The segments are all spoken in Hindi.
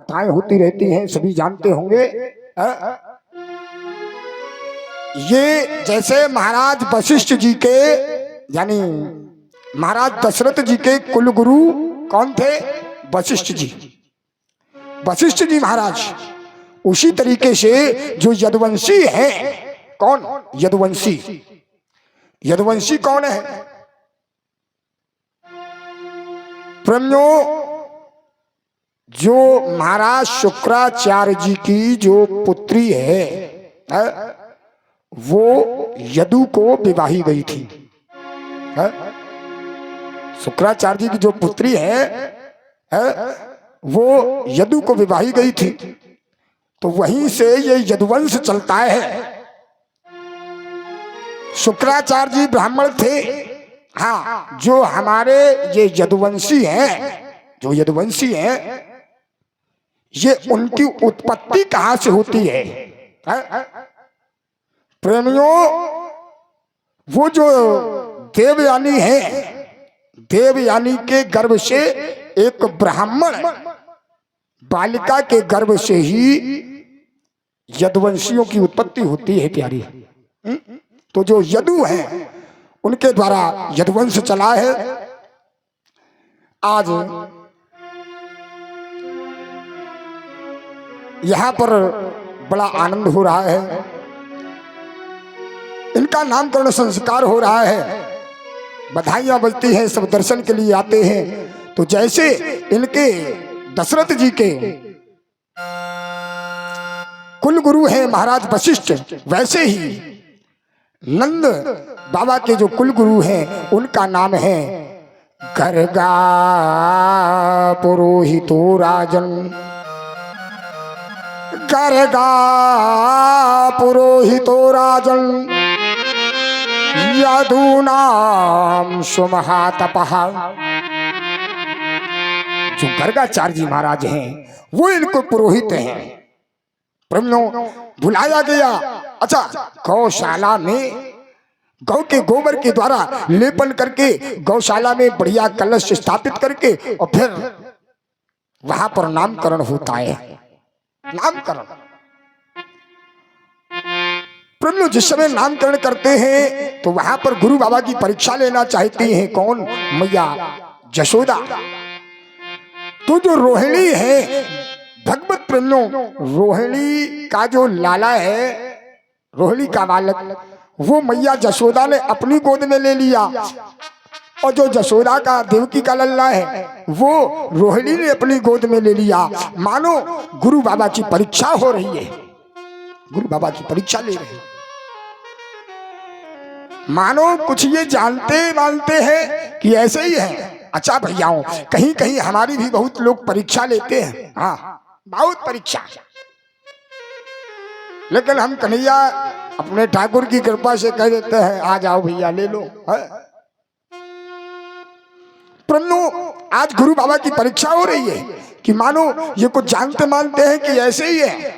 कथाएं होती रहती हैं, सभी जानते होंगे। ये जैसे महाराज वशिष्ठ जी के यानी महाराज दशरथ जी के कुल गुरु कौन थे? वशिष्ठ जी। वशिष्ठ जी महाराज, उसी तरीके से जो यदुवंशी हैं, कौन? यदुवंशी। यदुवंशी कौन है? प्रेमियों, जो महाराज शुक्राचार्य जी की जो पुत्री है, वो यदु को विवाही गई थी। शुक्राचार्य जी की जो पुत्री है वो यदु को विवाही गई थी। तो वहीं से ये यदुवंश चलता है। शुक्राचार्य जी ब्राह्मण थे। हाँ, जो हमारे ये यदुवंशी हैं, जो यदुवंशी हैं, ये उनकी उत्पत्ति कहां से होती है? प्रेमियों, वो जो देवयानी है, देवयानी के गर्भ से एक ब्राह्मण बालिका के गर्भ से ही यदुवंशियों की उत्पत्ति होती है प्यारी। तो जो यदु हैं उनके द्वारा यदुवंश चला है। आज यहां पर बड़ा आनंद हो रहा है, इनका नामकरण संस्कार हो रहा है, बधाइयां बजती हैं, सब दर्शन के लिए आते हैं। तो जैसे इनके दशरथ जी के कुल गुरु हैं महाराज वशिष्ठ, वैसे ही नंद बाबा के जो कुल गुरु हैं उनका नाम है गर्गा पुरोहितो राजन। गर्गा पुरोहितो राजन यदूनाम सुमहातपः। जो गर्गाचार्य जी महाराज हैं वो इनको पुरोहित हैं। प्रेमियों, बुलाया गया। अच्छा, गौशाला में गौ के गोबर के द्वारा लेपन करके गौशाला में बढ़िया कलश स्थापित करके और फिर वहां पर नामकरण होता है। नामकरण प्रेमियों, जिस समय नामकरण करते हैं तो वहां पर गुरु बाबा की परीक्षा लेना चाहती हैं। कौन? मैया जशोदा। तो जो रोहिणी है भगवत प्रेमियों, रोहिणी का जो लाला है, रोहिणी का बालक, वो मैया जशोदा ने अपनी गोद में ले लिया। और जो जशोदा का देवकी का लल्ला है वो रोहिणी ने अपनी गोद में ले लिया। मानो गुरु बाबा की परीक्षा हो रही है, गुरु बाबा की परीक्षा ले रहे हैं। मानो कुछ ये जानते मानते हैं कि ऐसे ही है। अच्छा भैयाओं, कहीं कहीं हमारी भी बहुत लोग परीक्षा लेते हैं। हाँ, बहुत परीक्षा। लेकिन हम कन्हैया अपने ठाकुर की कृपा से कह देते हैं, आ जाओ भैया ले लो। परंतु आज गुरु बाबा की परीक्षा हो रही है कि मानो ये कुछ जानते मानते हैं कि ऐसे ही है।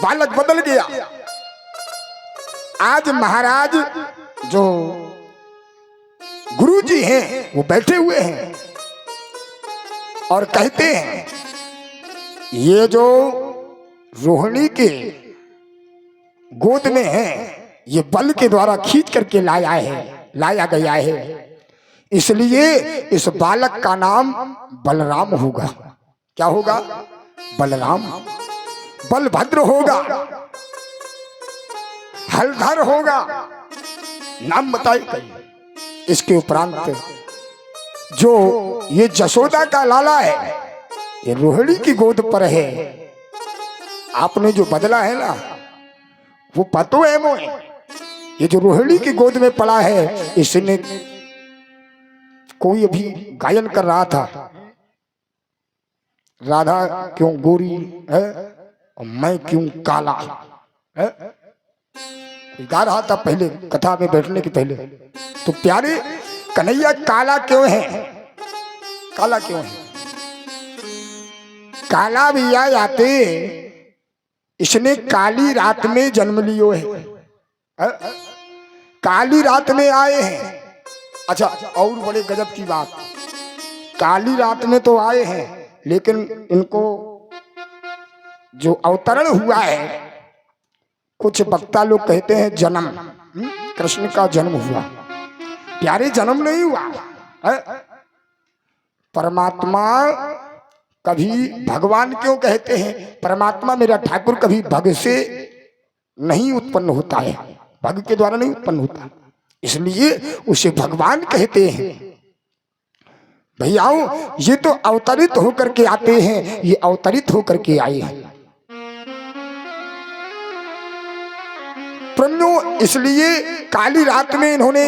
बालक बदल गया। आज महाराज जो गुरु जी हैं वो बैठे हुए हैं और कहते हैं, ये जो रोहिणी के गोद में है ये बल के द्वारा खींच करके लाया गया है। इसलिए इस बालक का नाम बलराम होगा। क्या होगा? बलराम। बलभद्र होगा, हलधर होगा, नाम बताइए। इसके उपरांत जो ये जशोदा का लाला है ये रोहिणी की गोद पर है। आपने जो बदला है ना वो पतो है मोए। ये जो रोहिणी की गोद में पड़ा है, इसने कोई अभी गायन कर रहा था, राधा क्यों गोरी है और मैं क्यों काला है, गा रहा था पहले कथा में बैठने के पहले। तो प्यारे कन्हैया काला क्यों है? काला क्यों है? काला भैया आते इसने काली रात में जन्म लियो है। काली रात में आए हैं। अच्छा, और बड़े गजब की बात, काली रात में तो आए हैं लेकिन इनको जो अवतरण हुआ है, कुछ वक्ता लोग कहते हैं जन्म, कृष्ण का जन्म हुआ। प्यारे जन्म नहीं हुआ है? परमात्मा कभी भगवान क्यों कहते हैं? परमात्मा मेरा ठाकुर कभी भग से नहीं उत्पन्न होता है, भग के द्वारा नहीं उत्पन्न होता, इसलिए उसे भगवान कहते हैं। भैयाओ, ये तो अवतरित होकर के आते हैं, ये अवतरित होकर के आए हैं प्रभु, इसलिए काली रात में इन्होंने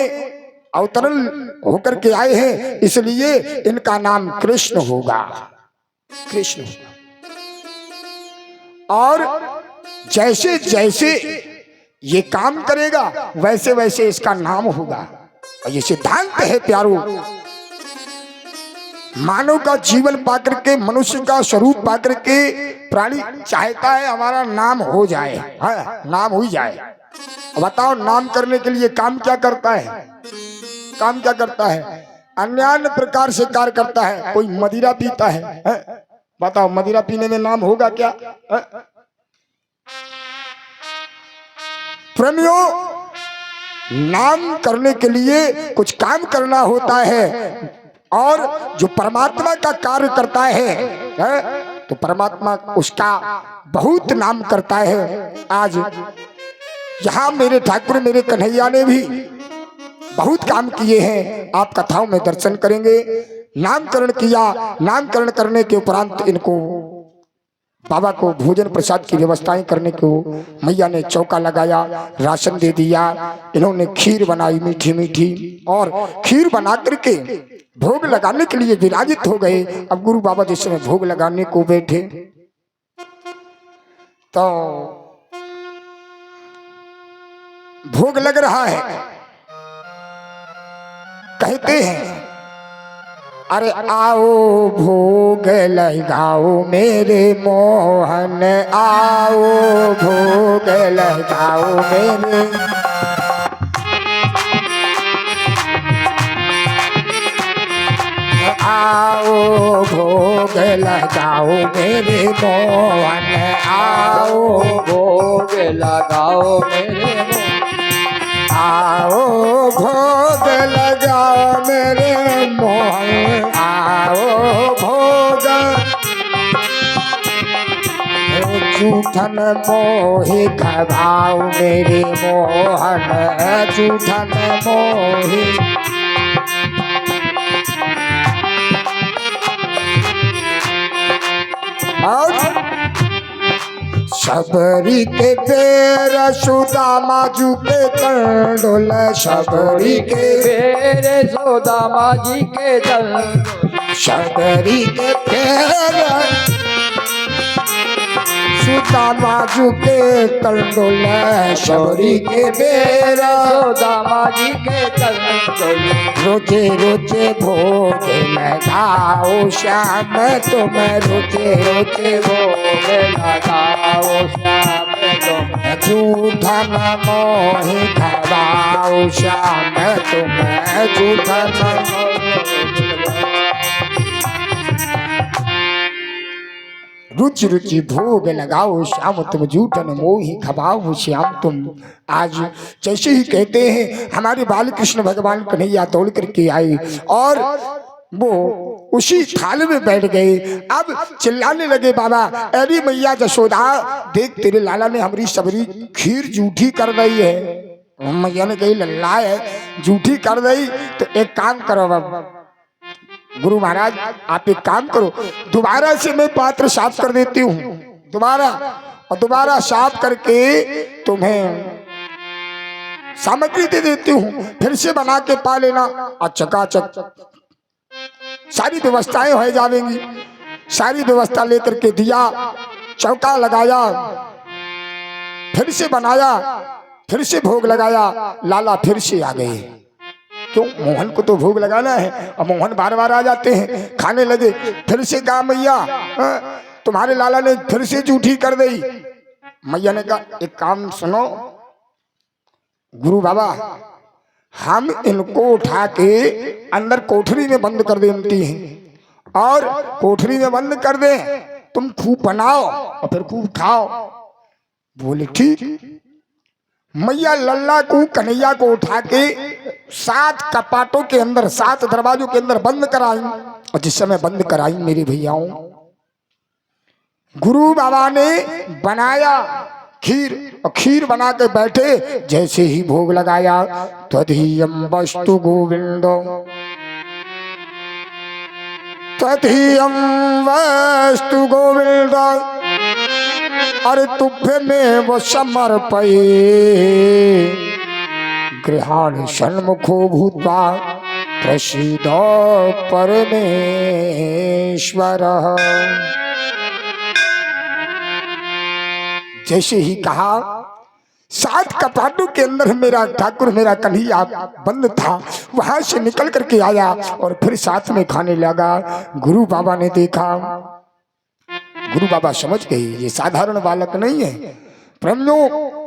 अवतरण होकर के आए हैं, इसलिए इनका नाम कृष्ण होगा, कृष्ण। और जैसे जैसे ये काम करेगा वैसे वैसे इसका नाम होगा। और ये सिद्धांत है प्यारो, मानव का जीवन पाकर के, मनुष्य का स्वरूप पाकर के प्राणी चाहता है हमारा नाम हो जाए, नाम हो जाए। बताओ, नाम करने के लिए काम क्या करता है? काम क्या करता है? अन्य प्रकार से कार्य करता है। कोई मदिरा पीता है, बताओ मदिरा पीने में नाम होगा क्या? प्रेमियों, नाम करने के लिए कुछ काम करना होता है, और जो परमात्मा का कार्य करता है तो परमात्मा उसका बहुत नाम करता है। आज यहाँ मेरे ठाकुर मेरे कन्हैया ने भी बहुत काम किए हैं, आप कथाओं में दर्शन करेंगे। नामकरण किया, नामकरण करने के उपरांत इनको बाबा को भोजन प्रसाद की व्यवस्थाएं करने को मैया ने चौका लगाया, राशन दे दिया, इन्होंने खीर बनाई मीठी मीठी, और खीर बना करके भोग लगाने के लिए विराजित हो गए। अब गुरु बाबा जिस समय भोग लगाने को बैठे तो भोग लग रहा है, कहते हैं अरे आओ भोग लगाओ मेरे मोहन, आओ भोग लगाओ मेरे, आओ भोग लगाओ मेरे मोहन, आओ भोग लगाओ मेरे मोहन, आओ भोग लगाओ मेरे मोहन, आओ भोग। जूठन मोहि खवाओ मेरे मोहन, जूठन मोहि। और शबरी के पैर सुदामा जी के कंडोल, शबरी के मेरे सुदामा जी के दल, शबरी के पैर सुदामा जी के कंडोल, शबरी के पैर सुदामा जी के दल। रोजे रोजे भोग लगाओ श्याम तुम, रोजे रोजे भोग लगाओ श्याम तुम, जूठन मोहि खवाओ श्याम तुम, जूठन। रुचि रुचि भोग लगाओ श्याम तुम, जूठन मोहि खवाओ श्याम तुम। आज जैसे ही कहते हैं हमारे बाल कृष्ण भगवान कन्हैया दौड़ करके आए और वो उसी थाल में बैठ गए। अब चिल्लाने लगे, बाबा अरे मैया जशोदा देख तेरे लाला ने हमारी सबरी खीर जूठी कर दी है। मैया ने कही लल्ला है जूठी कर दी तो एक काम करो बाबा, गुरु महाराज आप एक काम करो, दोबारा से मैं पात्र साफ कर देती हूँ दोबारा, और दोबारा साफ करके तुम्हें सामग्री दे देती हूँ, फिर से बना के पा लेना। और चकाचक सारी व्यवस्थाएं हो जाएंगी। सारी व्यवस्था लेकर के दिया, चौका लगाया, फिर से बनाया, फिर से भोग लगाया, लाला फिर से आ गए। क्यों? मोहन को तो भोग लगाना है, और मोहन बार बार आ जाते हैं। खाने लगे, फिर से कहा मैया तुम्हारे लाला ने फिर से जूठी कर दी। मैया ने कहा एक काम सुनो गुरु बाबा, हम इनको उठा के अंदर कोठरी में बंद कर देती हैं, और कोठरी में बंद कर दे, तुम खूब बनाओ और फिर खूब खाओ। बोले ठीक। मैया लल्ला को कन्हैया को उठा के 7 कपाटों के अंदर 7 दरवाजों के अंदर बंद कराई। और जिस समय बंद कराई मेरे भैयाओं, गुरु बाबा ने बनाया खीर, और खीर बना के बैठे। जैसे ही भोग लगाया, तदीयम वस्तु गोविंदो, तदीयम वस्तु गोविंदो, अरे तुभ्य में वो समर्पये, गृहाण सन्मुखो भूत्वा प्रसीदो परमेश्वर। जैसे ही कहा, 7 कपाटों के अंदर मेरा ठाकुर, मेरा कन्हैया बंद था, वहां से निकल करके आया और फिर साथ में खाने लगा। गुरु बाबा ने देखा, गुरु बाबा समझ गए ये साधारण बालक नहीं है। प्रेमियों,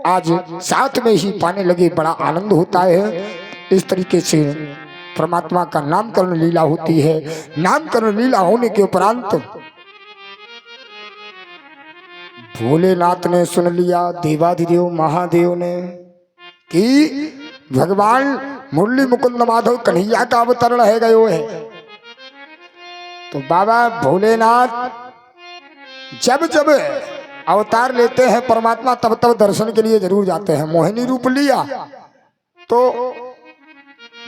आज साथ में ही पाने लगे, बड़ा आनंद होता है। इस तरीके से परमात्मा का नामकरण लीला होती है। नामकरण लीला होने के उपरांत भोलेनाथ ने सुन लिया, देवाधिदेव महादेव ने, कि भगवान मुरली मुकुंद माधव कन्हैया का अवतरण है गयो है। तो बाबा भोलेनाथ जब जब अवतार लेते हैं परमात्मा, तब तब दर्शन के लिए जरूर जाते हैं। मोहिनी रूप लिया तो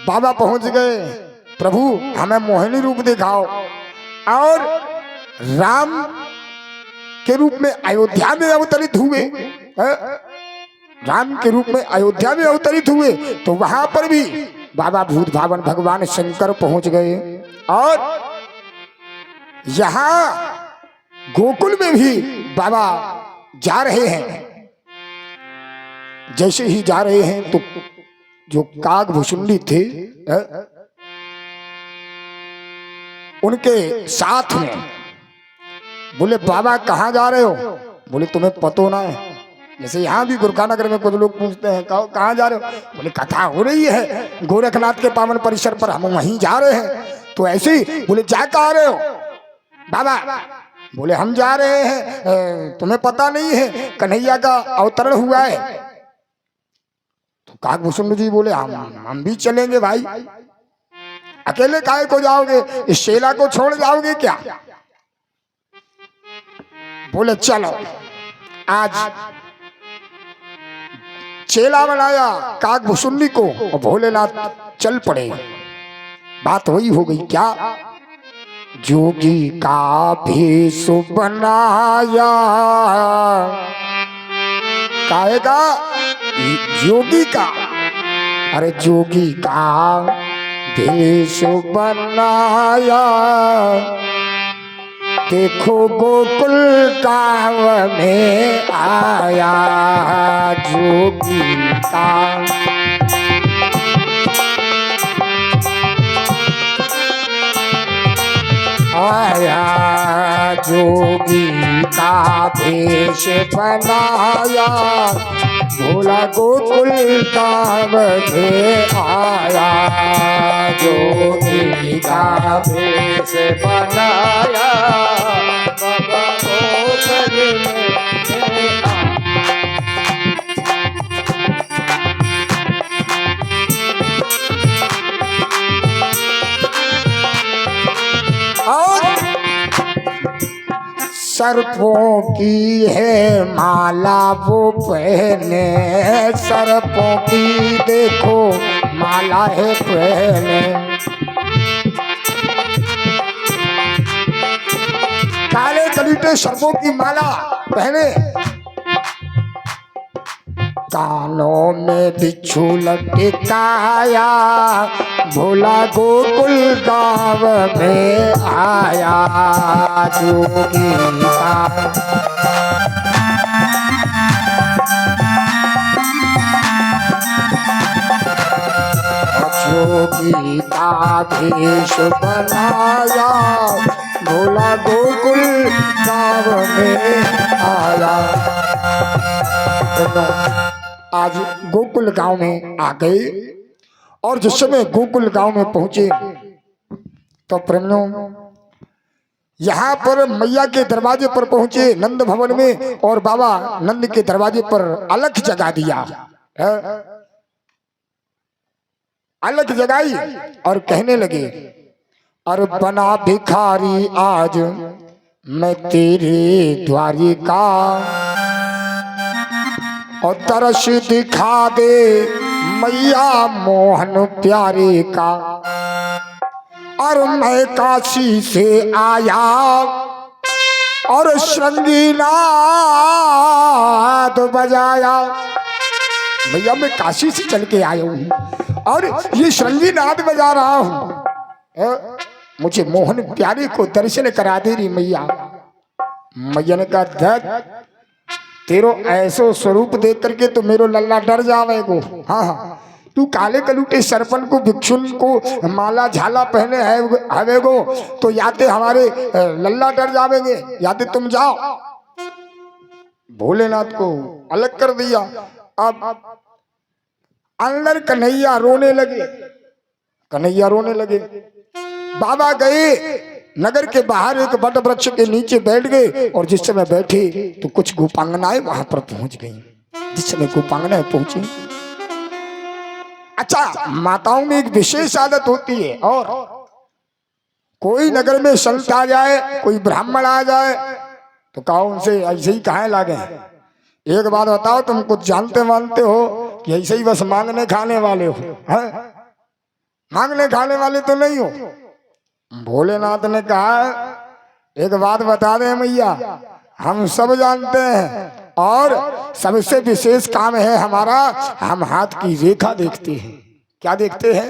बाबा पहुंच गए, प्रभु हमें मोहिनी रूप दिखाओ। और राम के रूप में अयोध्या में अवतरित हुए, राम के रूप में अयोध्या में अवतरित हुए, तो वहां पर भी बाबा भूत भावन भगवान शंकर पहुंच गए। और यहां गोकुल में भी बाबा जा रहे हैं। जैसे ही जा रहे हैं तो जो काग भुसुंडी थे, उनके साथ में बोले बाबा कहाँ जा रहे हो? बोले तुम्हें पतो ना है। जैसे यहाँ भी गुरखानगर में कुछ लोग पूछते हैं कहाँ जा रहे हो? बोले कथा हो रही है गोरखनाथ के पावन परिसर पर, हम वहीं जा रहे हैं। तो ऐसे ही बोले जा कहाँ रहे हो बाबा? बोले हम जा रहे हैं, तुम्हें पता नहीं है कन्हैया का अवतरण हुआ है। तो काकभूषण जी बोले हम भी चलेंगे भाई, अकेले काहे को जाओगे? इस शेला को छोड़ जाओगे क्या? बोले चलो। आज चेला बनाया काकभूषुंडी को और भोलेनाथ चल पड़े। बात वही हो गई क्या? जोगी का भेष बनाया, काहे का? जोगी का, अरे जोगी का भेष बनाया, देखो गोकुल गाँव में आया जोगी का। आया जोगी का भेष बनाया, भोला गोकुल गाँव में आया जोगी का भेष बनाया, बाबा गोकुल में आया। सर्पों की है माला वो पहने, सर्पों की देखो माला है पहने। काले कलीटे सर्पों की माला पहने, कानों में बिच्छू लटकाया, भोला गोकुल गाँव में आया जोगी का। जोगी का भेष बनाया, भोला गोकुल गाँव में आया। आज गोकुल गांव में आ गए और जिस समय गोकुल गांव में पहुंचे तो प्रेमियों यहाँ पर मैया के दरवाजे पर पहुंचे नंद भवन में, और बाबा नंद के दरवाजे पर अलख जगा दिया। अलख जगाई और कहने लगे, और बना भिखारी आज मैं तेरे द्वारी का, और तरस दिखा दे मैया मोहन प्यारे का। और मैं काशी से आया और श्रृंगी नाद बजाया। भैया मैं काशी से चल के आया हूँ और ये श्रृंगी नाद बजा रहा हूँ। मुझे मोहन प्यारे को दर्शन करा दे रही मैया। मैया ने कहा, धत तेरो ऐसो स्वरूप देख करके तो मेरो लल्ला डर जावेगो। हाँ हाँ, तू काले कलूटे सरपन को भिक्षुन को माला झाला पहने हवेगो तो याते हमारे लल्ला डर जावेंगे, याते तुम जाओ। भोलेनाथ को अलग कर दिया। अब अंदर कन्हैया रोने लगे, कन्हैया रोने लगे। बाबा गए नगर के बाहर एक बट वृक्ष के नीचे बैठ गए, और जिस समय बैठे तो कुछ गोपांगनाएं वहां पर पहुंच गई। जिस समय गोपांगनाएं पहुंची, अच्छा माताओं में एक विशेष आदत होती है, और कोई नगर में संत आ जाए, कोई ब्राह्मण आ जाए तो कहो उनसे ऐसे ही कहाँ लागे। एक बात बताओ, तुम कुछ जानते मानते हो कि ऐसे ही बस मांगने खाने वाले हो? है? मांगने खाने वाले तो नहीं हो। भोलेनाथ ने कहा, एक बात बता दे मैया, हम सब जानते हैं, और सबसे विशेष काम है हमारा, हम हाथ की रेखा देखते हैं। क्या देखते हैं?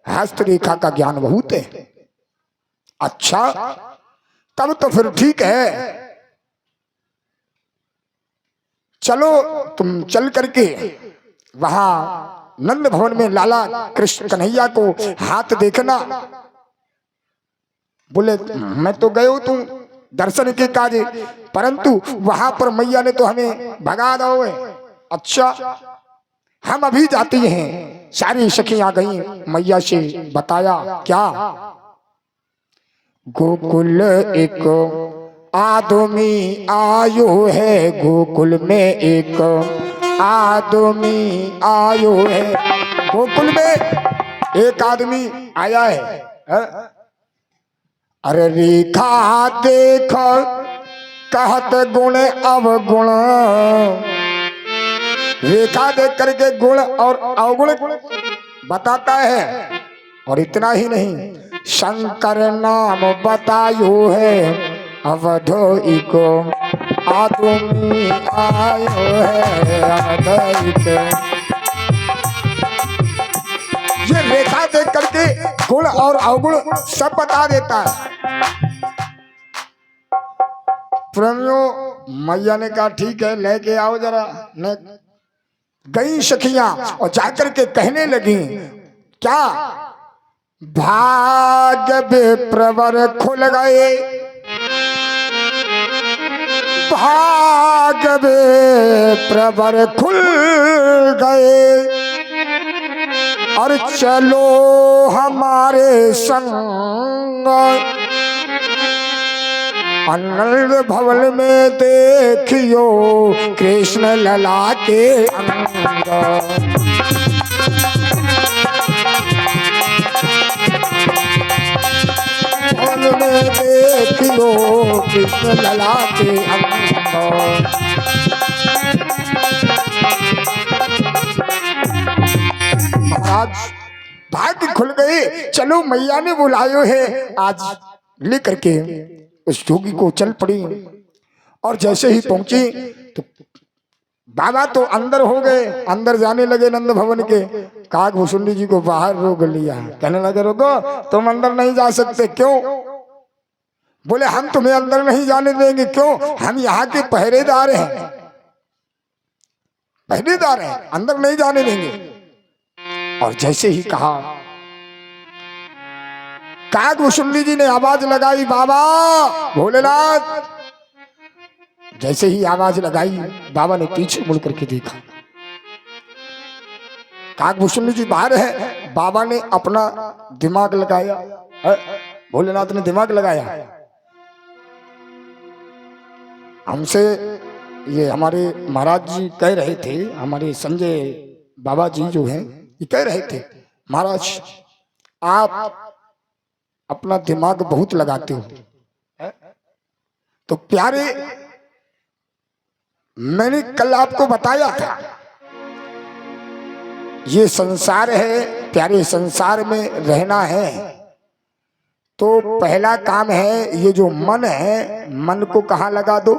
हस्त रेखा का ज्ञान बहुत है। अच्छा तब तो फिर ठीक है, चलो तुम चल करके वहां नंद भवन में लाला कृष्ण कन्हैया को हाथ देखना। बोले मैं तो गयो तू दर्शन के काजे, परंतु वहां पर मैया ने तो हमें भगा दो। अच्छा हम अभी जाती हैं। सारी सखियां गई, मैया से बताया क्या? गोकुल एक आदमी आयो है, गोकुल में एक आदमी आयो है। गोकुल में एक आदमी आया है। अरे रेखा देख कहत गुण अवगुण, रेखा देख करके गुण और अवगुण बताता है। और इतना ही नहीं, शंकर नाम बतायो है, अवधोई को आदमी आयो है, अवधोई को। ये रेखा देख करके गुण और अवगुण सब बता देता है। प्रेमियों, मैया ने कहा ठीक है, लेके आओ जरा। गई सखियां और जाकर के कहने लगी, क्या? भाग्य विप्रवर खुल गए, भाग्य विप्रवर खुल गए, और चलो हमारे संग आनंद भवन में देखियो कृष्ण लला के अंग। भवन में देखियो कृष्ण लला के अंग। महाराज भाग्य खुल गए, चलो मैया ने बुलायो है आज। लेकर के उस जोगी को चल पड़ी, और जैसे ही पहुंची तो बाबा तो अंदर हो गए। अंदर जाने लगे नंद भवन के। काकभूषुंडी जी को बाहर रोक लिया, कहने लगे रुको, तुम अंदर नहीं जा सकते। क्यों? बोले हम तुम्हें अंदर नहीं जाने देंगे। क्यों? हम यहाँ के पहरेदार हैं, पहरेदार हैं, अंदर नहीं जाने देंगे। और जैसे ही कहा, काकभूषुंडी जी ने आवाज लगाई, बाबा भोलेनाथ। जैसे ही आवाज लगाई, बाबा ने पीछे मुड़ करके देखा, काकभूषुंडी जी बाहर है। बाबा ने अपना दिमाग लगाया, भोलेनाथ ने दिमाग लगाया, हमसे ये हमारे महाराज जी कह रहे थे, हमारे संजय बाबा जी जो हैं ये कह रहे थे, महाराज आप अपना दिमाग बहुत लगाते हो। तो प्यारे, मैंने कल आपको बताया था ये संसार है प्यारे, संसार में रहना है तो पहला काम है ये जो मन है, मन को कहाँ लगा दो?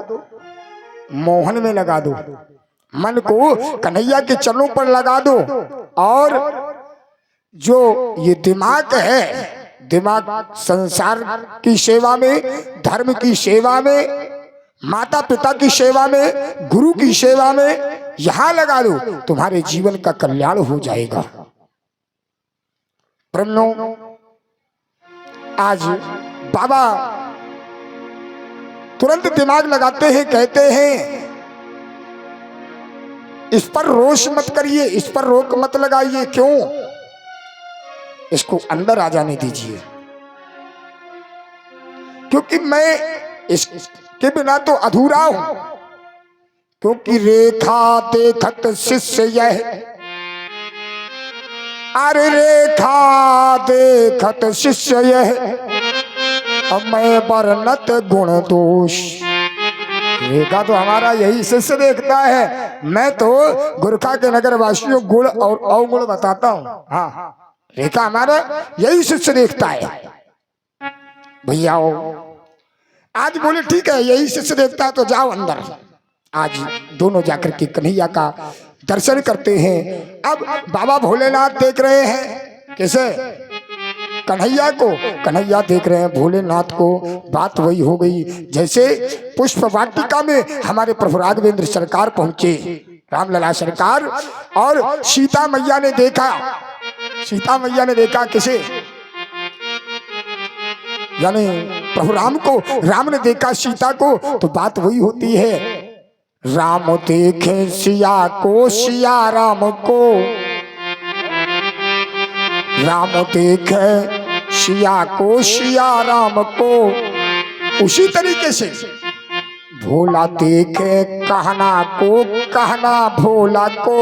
मोहन में लगा दो, मन को कन्हैया के चरणों पर लगा दो। और जो ये दिमाग है, दिमाग संसार की सेवा में, धर्म की सेवा में, माता पिता की सेवा में, गुरु की सेवा में यहां लगा दो, तुम्हारे जीवन का कल्याण हो जाएगा। ब्रह्मो, आज बाबा तुरंत दिमाग लगाते हैं, कहते हैं इस पर रोष मत करिए, इस पर रोक मत लगाइए। क्यों? इसको अंदर आ जाने दीजिए, क्योंकि मैं इसके बिना तो अधूरा हूं। क्योंकि रेखा देखत शिष्य यह, अरे रेखा देखत शिष्य यह, मैं वर्णत गुण दोष। रेखा तो हमारा यही शिष्य देखता है, मैं तो गुरखा के नगर वासियों गुण और अवगुण बताता हूँ। हाँ, रेखा हमारा यही शिष्य देखता है। भैया आज बोले ठीक है यही शिष्य देखता है तो जाओ अंदर। आज दोनों जाकर के कन्हैया का दर्शन करते हैं। अब बाबा भोलेनाथ देख रहे हैं कैसे कन्हैया को, कन्हैया देख रहे हैं भोलेनाथ को। बात वही हो गई जैसे पुष्प वाटिका में हमारे प्रभु राघवेंद्र सरकार पहुंचे, रामलला सरकार, और सीता मैया ने देखा, सीता मैया ने देखा किसे, यानी प्रभु राम को, राम ने देखा सीता को। तो बात वही होती है, राम देखे सिया को, सिया राम को, राम देखे सिया को, सिया राम को। उसी तरीके से भोला देखे कहना को, कहना भोला को।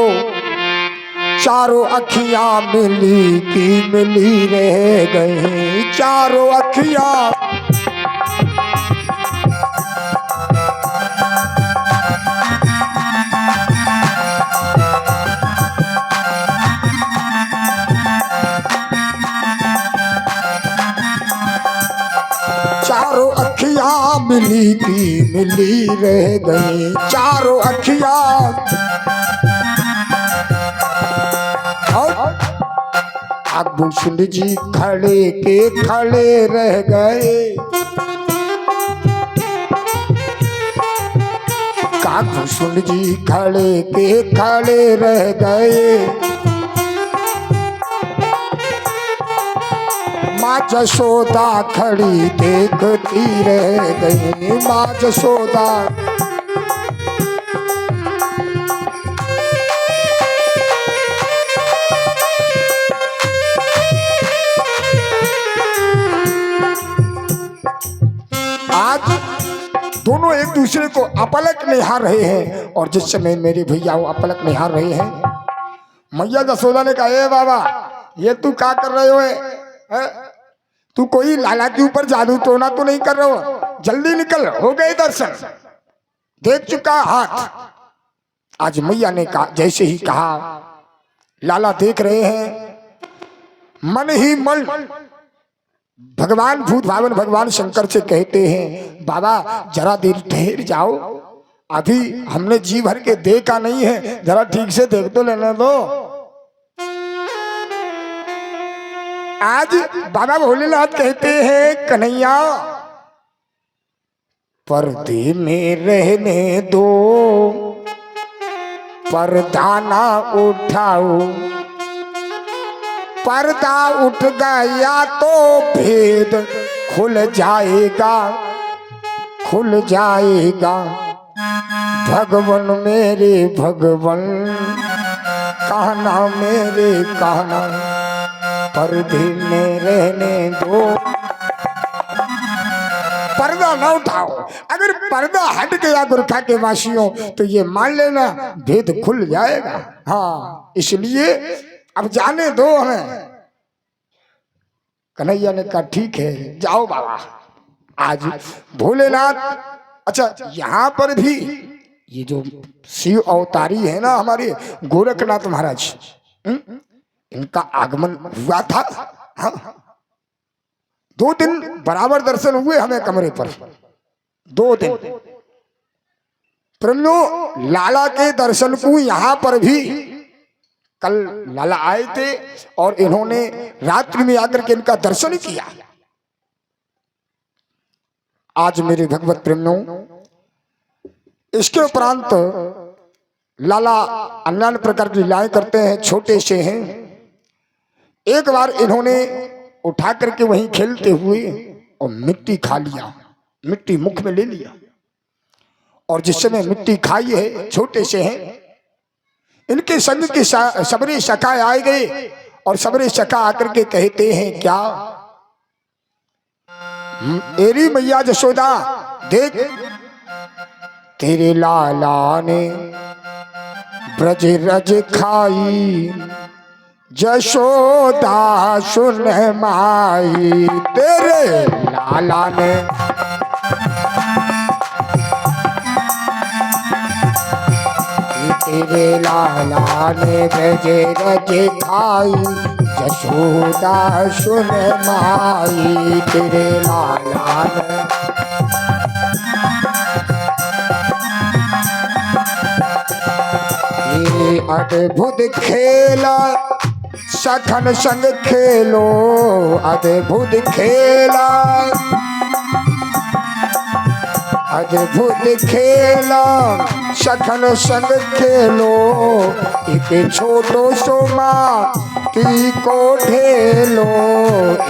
चारों अखियां मिली की मिली रह गई, चारों अखियां। चारों अखियां मिली की मिली रह गई, चारों अखियां। और आभूषण जी खड़े के खड़े रह गए, काभूषण जी खड़े के खड़े रह गए। माँ जसोदा खड़ी देखती रह गई, माँ जसोदा। आज दोनों एक दूसरे को अपलक निहार रहे हैं, और जिस समय मेरे भैया वो अपलक निहार रहे हैं, मैया जसोदा ने कहा, ए बाबा ये तू क्या कर रहे हो? तू कोई लाला के ऊपर जादू टोना तो नहीं कर रहे हो? जल्दी निकल, हो गए दर्शन, देख चुका हाथ। आज मैया ने कहा, जैसे ही कहा लाला देख रहे हैं, मन ही मन भगवान भूत भावन भगवान शंकर से कहते हैं, बाबा जरा देर ठहर जाओ, अभी हमने जी भर के देखा नहीं है, जरा ठीक से देख तो लेने दो। आज बाबा भोलेनाथ कहते हैं, कन्हैया पर्दे में रहने दो, पर्दा ना उठाओ, पर्दा उठ गया तो भेद खुल जाएगा, खुल जाएगा। भगवन मेरे भगवन, कहना मेरे कहना, पर्दे में रहने दो, पर्दा ना उठाओ। अगर अगर पर्दा हट गया गोरखा के वासियों तो ये मान लेना भेद खुल जाएगा। हाँ, इसलिए अब जाने दो हमें। कन्हैया ने कहा ठीक है, जाओ बाबा। आज भोलेनाथ, अच्छा यहाँ पर भी ये जो शिव अवतारी है ना हमारे गोरखनाथ महाराज, इनका आगमन हुआ था। हाँ, 2 दिन बराबर दर्शन हुए हमें कमरे पर, 2 दिन। परंतु लाला के दर्शन को यहाँ पर भी कल लाला आए थे और इन्होंने रात्रि में आकर के इनका दर्शन किया। आज मेरे भगवत प्रेमियों, इसके उपरांत लाला अन्य प्रकार की लीलाएं करते हैं, छोटे से हैं। एक बार इन्होंने उठा करके वहीं खेलते हुए और मिट्टी खा लिया, मिट्टी मुख में ले लिया। और जिस समय मिट्टी खाई है, छोटे से हैं, इनके संग के सबरे सखा आए गए और सबरे सखा आकर के कहते हैं क्या, एरी मैया जशोदा देख, तेरे लाला ने ब्रज रज खाई, जशोदा सुन माई, तेरे लाला ने तेरे लाला ने ब्रज रज खाई, जशोदा सुन माई, तेरे लाला ने। ये अद्भुत खेला सखन संग खेलो, अद्भुत खेला, अद्भुत खेला सखन संग खेलो, एक छोटो सो माटी को ढेलो,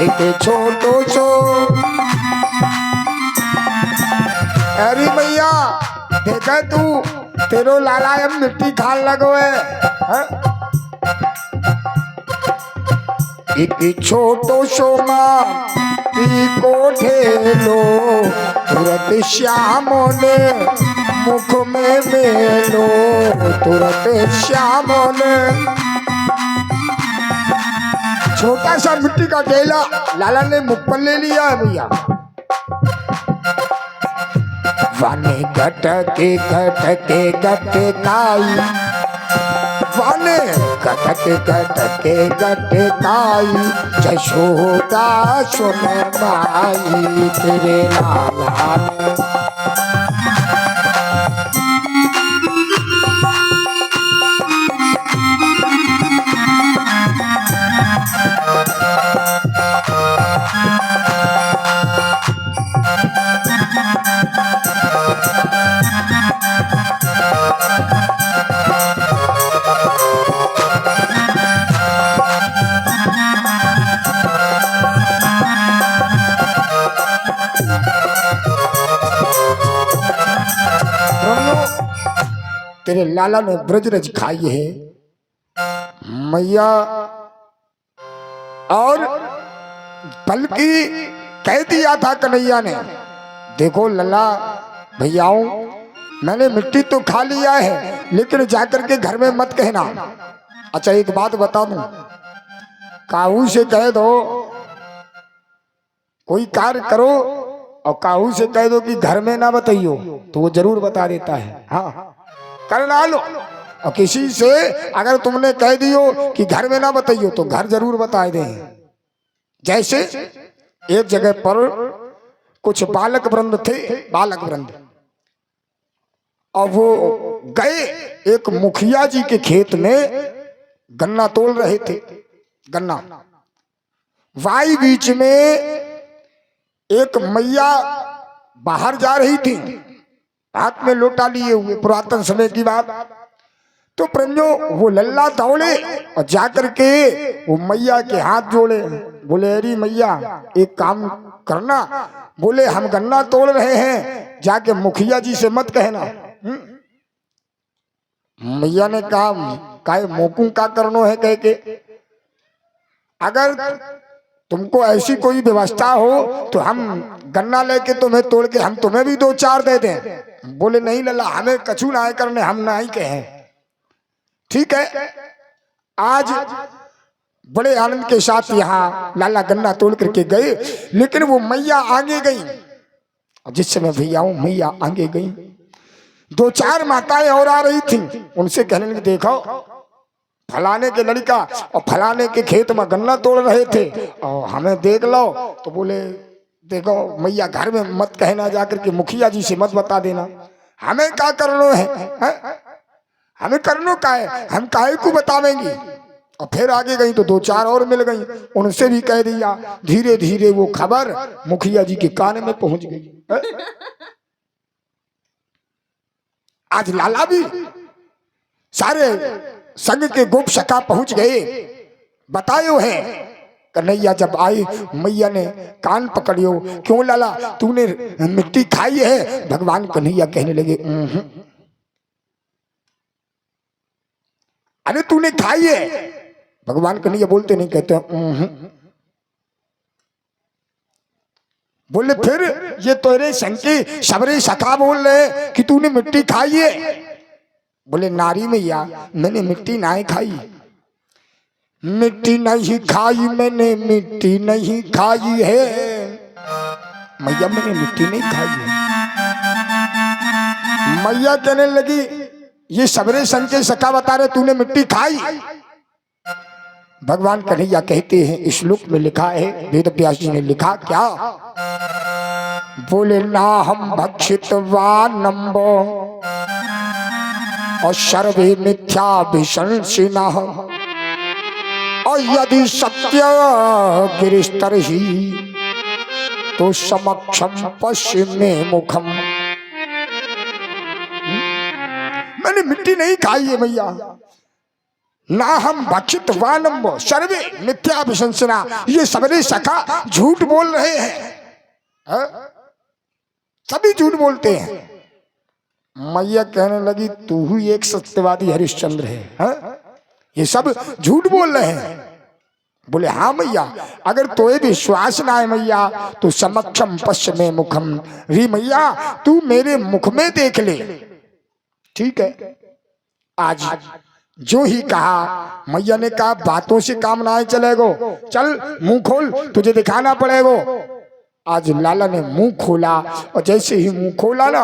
एक छोटो सो। अरे भैया देखा तू, तेरो लाला अब मिट्टी खान लगो है। एक छोटो सो माटी को ढेलो, तुरंत श्याम ने मुख में मेलो, तुरंत श्याम ने। छोटा सा मिट्टी का ढेला लाला ने मुख पर ले लिया है भैया। वाने गटके गटके गटकाई, वाने गटके गटके गटकाई, जशोदा सुन माई, तेरे लाला ने। तेरे लाला ने ब्रज रज खाई है मैया, और बल्कि कह दिया था कन्हैया ने, देखो लल्ला भैयाओं, मैंने मिट्टी तो खा लिया है लेकिन जाकर के घर में मत कहना। अच्छा एक बात बता दूं, काहू से कह दो कोई कार्य करो और काहू से कह दो कि घर में ना बताइयो, तो वो जरूर बता देता है। हाँ कर डालो। और किसी से अगर तुमने कह दियो कि घर में ना बताइयो तो घर जरूर बता दे। जैसे एक जगह पर कुछ बालक वृंद थे, बालक वृंद, और वो गए एक मुखिया जी के खेत में गन्ना तोड़ रहे थे। गन्ना वाई बीच में एक मैया बाहर जा रही थी, हाथ में लोटा लिए हुए, पुरातन समय की बात। तो प्रंजो वो लल्ला दौड़े और जाकर के वो मैया के हाथ जोड़े, बोले अरे मैया एक काम करना, बोले हम गन्ना तोड़ रहे हैं, जाके मुखिया जी से मत कहना। मैया ने कहा काहे मोकू का करनो है, कह के अगर तुमको ऐसी कोई व्यवस्था हो तो हम गन्ना लेके तुम्हें तोड़ के हम तुम्हें भी 2-4 दे दें। बोले नहीं लल्ला, हमें कछु ना करने, हम ना ही कहे। ठीक है, आज बड़े आनंद के साथ यहाँ लाला गन्ना तोड़ करके गए, लेकिन वो मैया आगे गई। जिस समय भैया मैया आगे गई, 2-4 माताएं और आ रही थी, उनसे कहने लगी देखो फलाने के लड़का और फलाने के खेत में गन्ना तोड़ रहे थे और हमें देख लो। तो बोले देखो मैया, घर में मत कहना, जाकर के मुखिया जी से मत बता देना, हमें क्या करनो है? हमें करनो का है, हम काहे को बतावेंगे। और फिर आगे गई तो 2-4 और मिल गई, उनसे भी कह दिया। धीरे धीरे वो खबर मुखिया जी के कान में पहुंच गई। आज लाला भी सारे संग के गोप सखा पहुंच गए, बतायो है। कन्हैया जब आई, मैया ने कान पकड़ियो, क्यों लाला तूने मिट्टी खाई है? भगवान कन्हैया कहने लगे अरे तूने खाई है? भगवान कन्हैया बोलते नहीं, कहते बोले फिर ये तेरे संग के सबरे सखा बोल रहे कि तूने मिट्टी खाई है। बोले नारी मैया, मैंने मिट्टी नहीं खाई, मिट्टी नहीं खाई मैंने, मिट्टी नहीं खाई है मैया, मैंने मिट्टी नहीं खाई है। मैया कहने लगी ये सबरे संग के सखा बता रहे तूने मिट्टी खाई। भगवान कन्हैया कहते हैं, इस श्लोक में लिखा है, वेद व्यास जी ने लिखा क्या? बोले ना हम भक्षितवानम्बो और सर्वे मिथ्या विशंसिना, और यदि सत्य गिरिस्तर ही तो समक्षम पश्चिमे मुखम। मैंने मिट्टी नहीं खाई है मैया, ना हम भक्षित वानम्ब सर्वे मिथ्या विशंसना, ये सबरे सखा झूठ बोल रहे हैं, सभी झूठ बोलते हैं। मैया कहने लगी तू ही एक सत्यवादी हरिश्चंद्र है, ये सब झूठ बोल रहे हैं। बोले हाँ मैया, अगर तोए विश्वास ना है मैया तो समक्षम पश्चिमे मुखम, री मैया तू मेरे मुख में देख ले। ठीक है, आज जो ही कहा, मैया ने कहा बातों से काम ना चलेगो, चल मुंह खोल, तुझे दिखाना पड़ेगो। आज लाला ने मुंह खोला, और जैसे ही मुंह खोला ना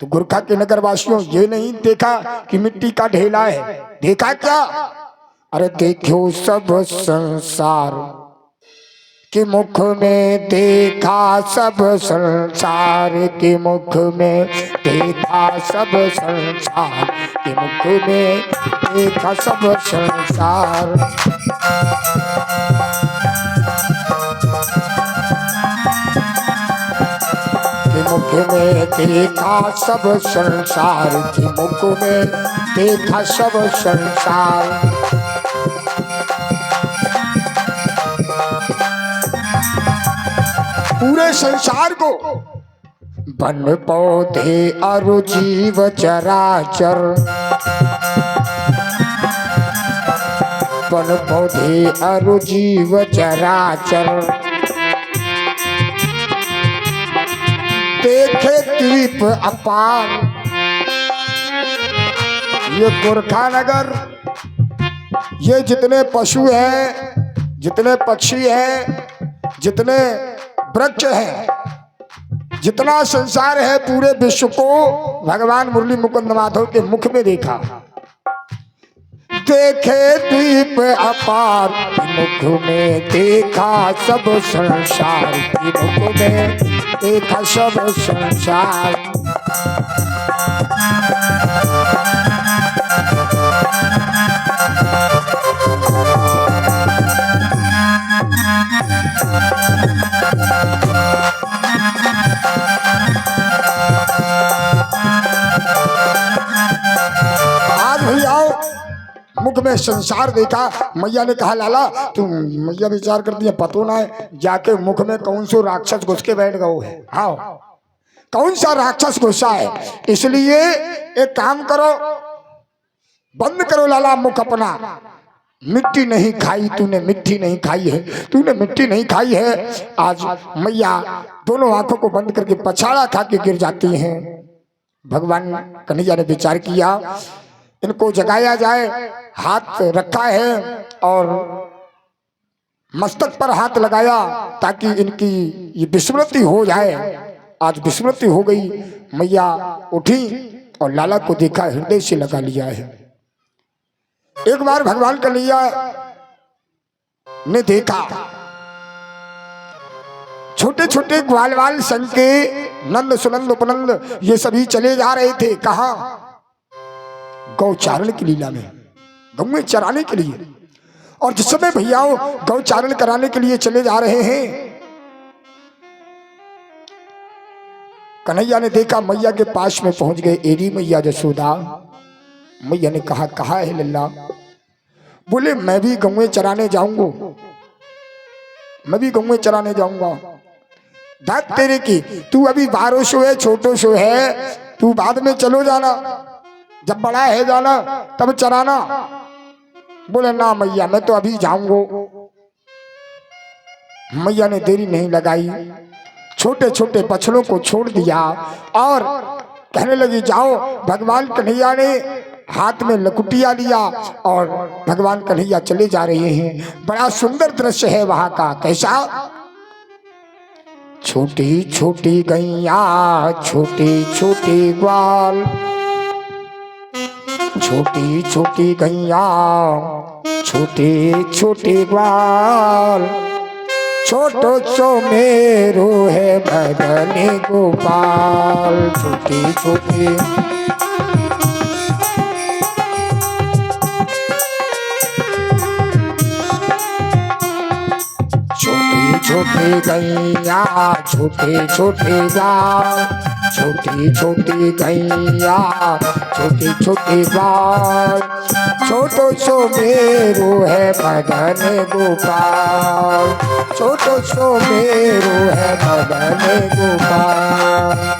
तो गुरखा के नगर वासियों ये नहीं देखा कि मिट्टी का ढेला है, देखा क्या? अरे देखो सब संसार के मुख में देखा, सब संसार के मुख में देखा, सब संसार के मुख में देखा, सब संसार के मुख में देखा, सब संसार के मुख में देखा, सब संसार। पूरे संसार को वन पौधे और जीव चराचर, वन पौधे और जीव चराचर देखे द्वीप अपार। ये गोरखा नगर, ये जितने पशु हैं, जितने पक्षी हैं, जितने वृक्ष हैं, जितना संसार है, पूरे विश्व को भगवान मुरली मुकुंद माधव के मुख में देखा। देखे द्वीप अपार मुख में देखा, सब संसार की मुख में देखा, सब संसार। आज भैया मुख में संसार देखा। मैया ने कहा लाला तुम, मैया विचार करती है पतो ना है जाके मुख में कौन सो राक्षस घुस के बैठ गए है। हाँ, कौन सा राक्षस घुसा है? इसलिए एक काम करो, बंद करो लाला मुख अपना, मिट्टी नहीं खाई तूने, मिट्टी नहीं खाई है तूने, मिट्टी नहीं खाई है। आज मैया दोनों आंखों को बंद करके पछाड़ा खा के गिर जाती हैं। भगवान कन्हैया ने विचार किया इनको जगाया जाए, हाथ रखा है और मस्तक पर हाथ लगाया ताकि इनकी ये विस्मृति हो जाए। आज विस्मृति हो गई। मैया उठी और लाला को देखा, हृदय से लगा लिया है। एक बार भगवान कन्हैया ने देखा छोटे छोटे ग्वाल वाल संग के नंद सुनंद उपनंद ये सभी चले जा रहे थे। कहा? गौचारण की लीला में, गौ चराने के लिए। और जिस समय भैयाओं गौचारण कराने के लिए चले जा रहे हैं, कन्हैया ने देखा मैया के पास में पहुंच गए। एरी मैया जसोदा। मैया ने कहा कहा है लल्ला? बोले मैं भी गौएं चराने जाऊंगा, मैं भी गौएं चराने जाऊंगा। बात तेरे की, तू अभी 12 सौ है, छोटो सो है, तू बाद में चलो जाना, जब बड़ा है जाना तब चराना। बोले ना मैया मैं तो अभी जाऊंगा। मैया ने देरी नहीं लगाई, छोटे छोटे बछड़ों को छोड़ दिया और कहने लगी जाओ। भगवान कन्हैया ने हाथ में लकुटिया लिया और भगवान कन्हैया चले जा रहे हैं। बड़ा सुंदर दृश्य है वहां का। कैसा? छोटी छोटी गैया, छोटी छोटी ग्वाल, छोटी छोटी गैया, छोटे छोटे ग्वाल, छोटो सो मेरो है मदन गोपाल। छोटी छोटी छोटी गैया, छोटे छोटे गाल, छोटी छोटी गैया, छोटी छोटी गाल, छोटो सो मेरो है मदन गोपाल। छोटो सो मेरो है मदन गोपाल।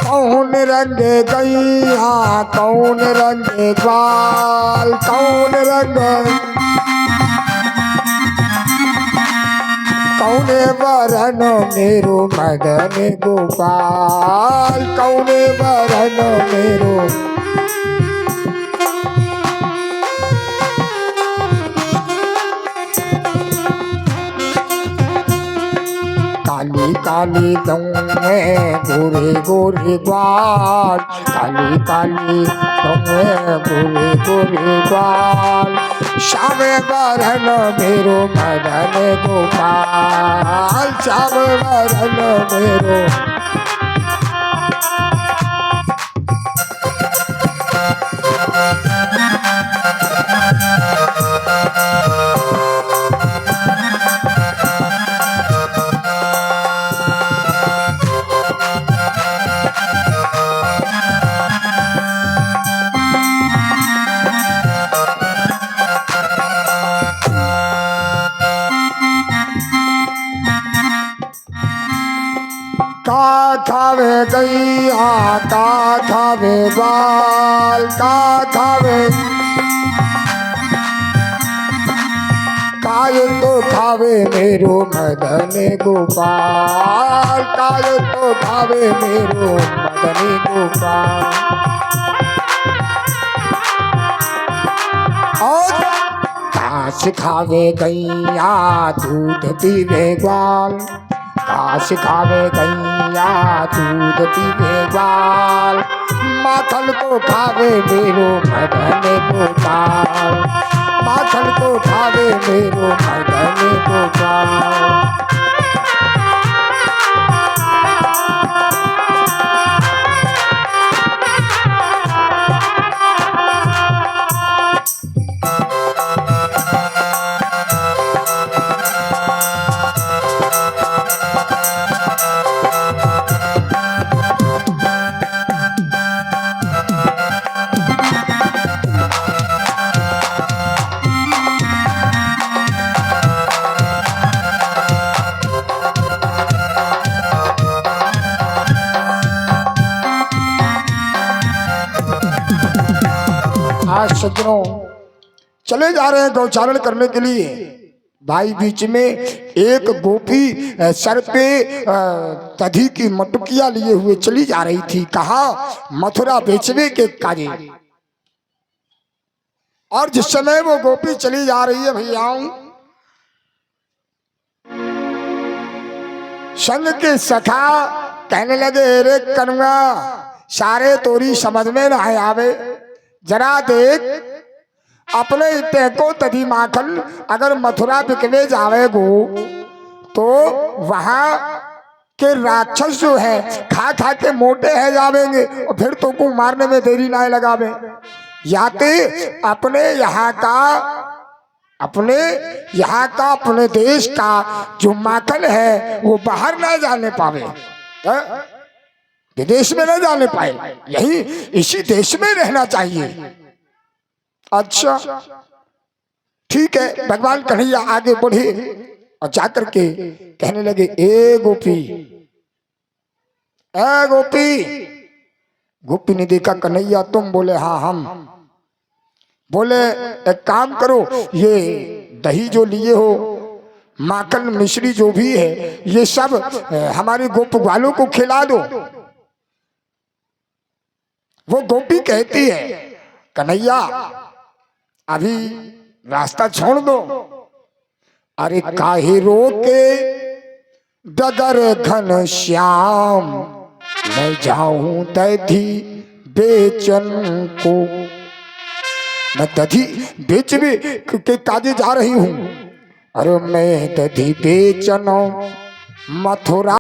कौन रंग गैया, कौन रंग ग्वाल, कौन रंग, कौन वरण मेरो मदन गोपाल, कौन वरण मेरो। काली काली गौएं गोरे गोरे ग्वाल, काली काली गौएं गोरे गोरे ग्वाल, श्याम वरण मेरो मदन गोपाल, श्याम वरण मेरो। का खावे गैया, का खावे बाल, का खावे, काय तो खावे मेरो मदन गोपाल, काय तो खावे मेरो मदन गोपाल। और घास खावे गैया, दूध पीवे ग्वाल, घास खावे गैया, दूध पीवे ग्वाल, माखन को खावे मेरो मदन गोपाल, माखन को खावे मेरो मदन गोपाल। आज सज्जनों चले जा रहे हैं गौचारण करने के लिए। भाई बीच में एक गोपी सर पे दधी की मटुकिया लिए हुए चली जा रही थी। कहा मथुरा बेचने के काजे। और जिस समय वो गोपी चली जा रही है भैयाओं, संग के सखा कहने लगे रे कनुआ सारे तोरी समझ में न आवे, जरा देख अपने टेको तदी माखन अगर मथुरा बिकवे जावेगो तो वहां के राक्षस जो है खा खा के मोटे है जावेंगे और फिर तो को मारने में देरी ना लगावे। याते अपने यहाँ का अपने देश का जो माखन है वो बाहर ना जाने पावे, विदेश में ना जाने पाए, यही इसी देश में रहना चाहिए। अच्छा ठीक है। भगवान कन्हैया आगे बढ़े और जाकर के कहने लगे ए गोपी, ए गोपी। गोपी ने देखा कन्हैया तुम, बोले हाँ हम। बोले एक काम करो, ये दही जो लिए हो, माखन मिश्री जो भी है, ये सब हमारे गोप ग्वालों को खिला दो। वो गोपी कहती है कन्हैया अभी रास्ता छोड़ दो। अरे काहे रोके डगर घन श्याम, मैं जाऊं दधी बेचन को। मैं दधी बेचने के काजे जा रही हूं। अरे मैं दधी बेचन मथुरा